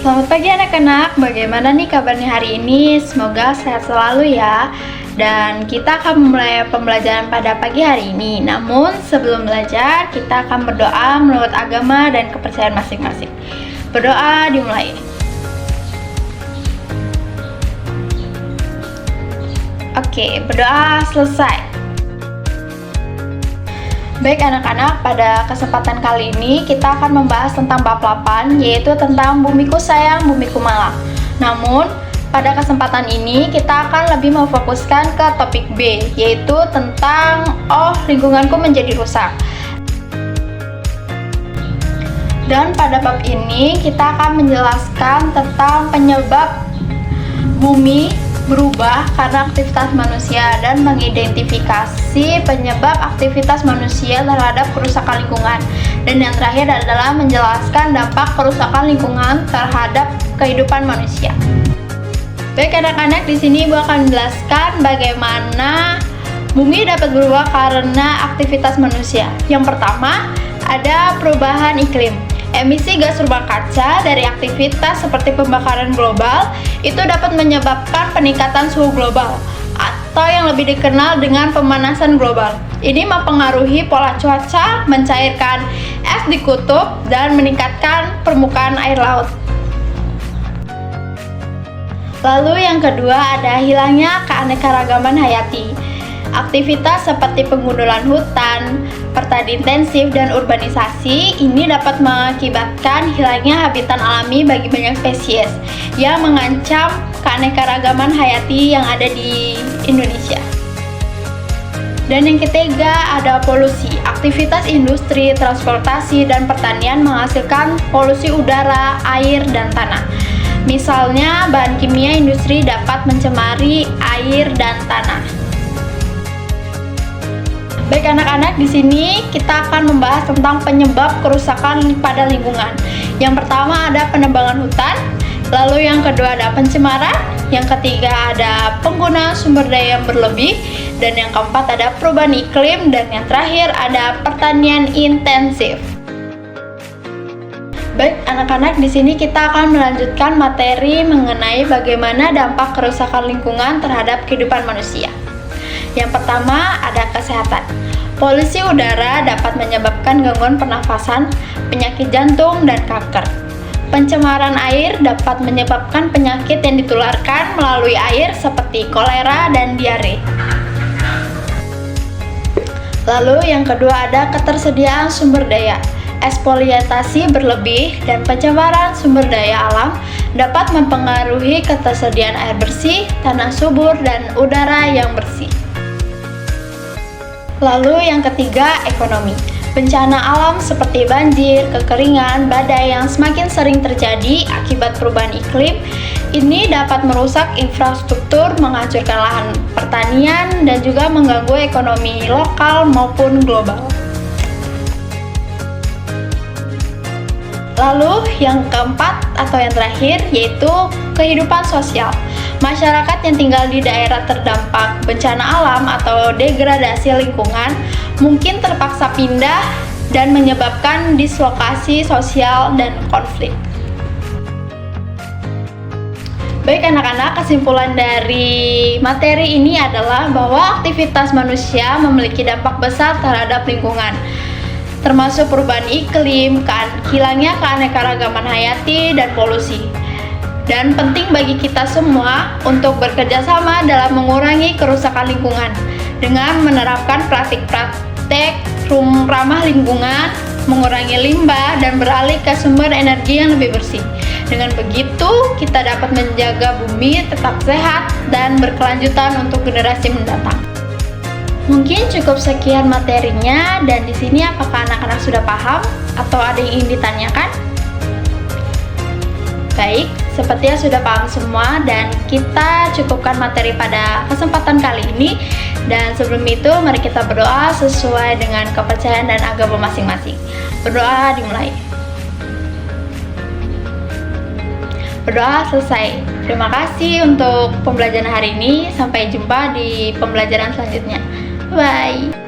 Selamat pagi anak-anak, bagaimana nih kabarnya hari ini? Semoga sehat selalu ya. Dan kita akan memulai pembelajaran pada pagi hari ini. Namun sebelum belajar, kita akan berdoa menurut agama dan kepercayaan masing-masing. Berdoa dimulai. Oke, berdoa selesai. Baik anak-anak, pada kesempatan kali ini kita akan membahas tentang bab 8, yaitu tentang Bumiku Sayang, Bumiku Malang. Namun, pada kesempatan ini kita akan lebih memfokuskan ke topik B, yaitu tentang lingkunganku menjadi rusak. Dan pada bab ini kita akan menjelaskan tentang penyebab bumi berubah karena aktivitas manusia dan mengidentifikasi penyebab aktivitas manusia terhadap kerusakan lingkungan. Dan yang terakhir adalah menjelaskan dampak kerusakan lingkungan terhadap kehidupan manusia. Baik anak-anak, di sini Ibu akan menjelaskan bagaimana bumi dapat berubah karena aktivitas manusia. Yang pertama, ada perubahan iklim. Emisi gas rumah kaca dari aktivitas seperti pembakaran global itu dapat menyebabkan peningkatan suhu global atau yang lebih dikenal dengan pemanasan global. Ini mempengaruhi pola cuaca, mencairkan es di kutub, dan meningkatkan permukaan air laut. Lalu yang kedua ada hilangnya keanekaragaman hayati. Aktivitas seperti penggundulan hutan, pertanian intensif, dan urbanisasi ini dapat mengakibatkan hilangnya habitat alami bagi banyak spesies yang mengancam keanekaragaman hayati yang ada di Indonesia. Dan yang ketiga ada polusi. Aktivitas industri, transportasi, dan pertanian menghasilkan polusi udara, air, dan tanah. Misalnya, bahan kimia industri dapat mencemari air dan tanah. Baik anak-anak, di sini kita akan membahas tentang penyebab kerusakan pada lingkungan. Yang pertama ada penebangan hutan, lalu yang kedua ada pencemaran, yang ketiga ada penggunaan sumber daya yang berlebih, dan yang keempat ada perubahan iklim, dan yang terakhir ada pertanian intensif. Baik anak-anak, di sini kita akan melanjutkan materi mengenai bagaimana dampak kerusakan lingkungan terhadap kehidupan manusia. Yang pertama ada kesehatan. Polusi udara dapat menyebabkan gangguan pernafasan, penyakit jantung, dan kanker. Pencemaran air dapat menyebabkan penyakit yang ditularkan melalui air seperti kolera dan diare. Lalu yang kedua ada ketersediaan sumber daya. Eksploitasi berlebih dan pencemaran sumber daya alam dapat mempengaruhi ketersediaan air bersih, tanah subur, dan udara yang bersih. Lalu yang ketiga, ekonomi. Bencana alam seperti banjir, kekeringan, badai yang semakin sering terjadi akibat perubahan iklim ini dapat merusak infrastruktur, menghancurkan lahan pertanian, dan juga mengganggu ekonomi lokal maupun global. Lalu yang keempat atau yang terakhir yaitu kehidupan sosial. Masyarakat yang tinggal di daerah terdampak bencana alam atau degradasi lingkungan mungkin terpaksa pindah dan menyebabkan dislokasi sosial dan konflik. Baik anak-anak, kesimpulan dari materi ini adalah bahwa aktivitas manusia memiliki dampak besar terhadap lingkungan, termasuk perubahan iklim, hilangnya keanekaragaman hayati, dan polusi. Dan penting bagi kita semua untuk bekerja sama dalam mengurangi kerusakan lingkungan dengan menerapkan praktik-praktik ramah lingkungan, mengurangi limbah, dan beralih ke sumber energi yang lebih bersih. Dengan begitu, kita dapat menjaga bumi tetap sehat dan berkelanjutan untuk generasi mendatang. Mungkin cukup sekian materinya, dan di sini apakah anak-anak sudah paham atau ada yang ingin ditanyakan? Baik, sepertinya sudah paham semua dan kita cukupkan materi pada kesempatan kali ini. Dan sebelum itu, mari kita berdoa sesuai dengan kepercayaan dan agama masing-masing. Berdoa dimulai. Berdoa selesai. Terima kasih untuk pembelajaran hari ini. Sampai jumpa di pembelajaran selanjutnya. Bye.